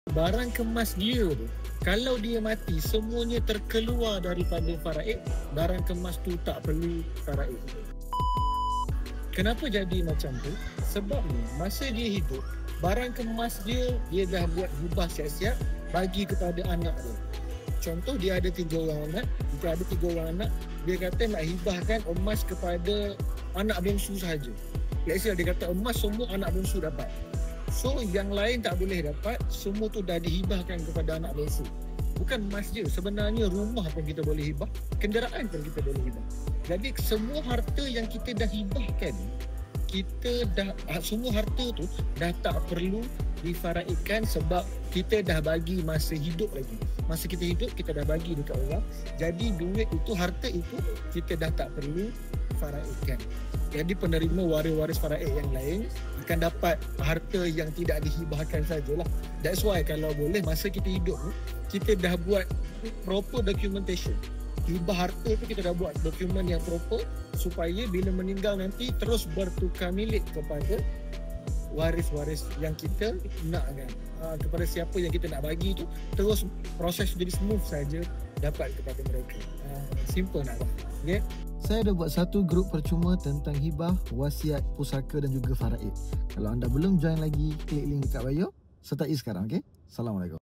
Barang kemas dia tu, kalau dia mati, semuanya terkeluar daripada faraid. Barang kemas tu tak perlu faraid. Kenapa jadi macam tu? Sebab ni, masa dia hidup, barang kemas dia dah buat hibah siap-siap bagi kepada anak dia. Contoh, dia ada 3 orang anak. Jika ada 3 orang anak, dia kata nak hibahkan emas kepada anak bongsu sahaja. Let's say dia kata emas semua anak bongsu dapat. So yang lain tak boleh dapat, semua tu dah dihibahkan kepada anak bongsu. Bukan emas je, sebenarnya rumah pun kita boleh hibah, kenderaan pun kita boleh hibah. Jadi semua harta yang kita dah hibahkan, semua harta tu dah tak perlu difaraidkan sebab kita dah bagi masa hidup lagi. Masa kita hidup, kita dah bagi dekat orang. Jadi duit itu, harta itu, kita dah tak perlu faraidkan. Jadi penerima waris-waris faraid yang lain akan dapat harta yang tidak dihibahkan sajalah. That's why kalau boleh masa kita hidup ni, kita dah buat proper documentation. Hibah harta tu kita dah buat dokumen yang proper supaya bila meninggal nanti terus bertukar milik kepada waris-waris yang kita nakkan. Kepada siapa yang kita nak bagi tu, terus proses jadi smooth saja dapat kepada mereka. Simple nak buat. Okay? Saya ada buat satu grup percuma tentang hibah, wasiat, pusaka dan juga faraid. Kalau anda belum join lagi, klik link dekat bio. Sertai sekarang, okey? Assalamualaikum.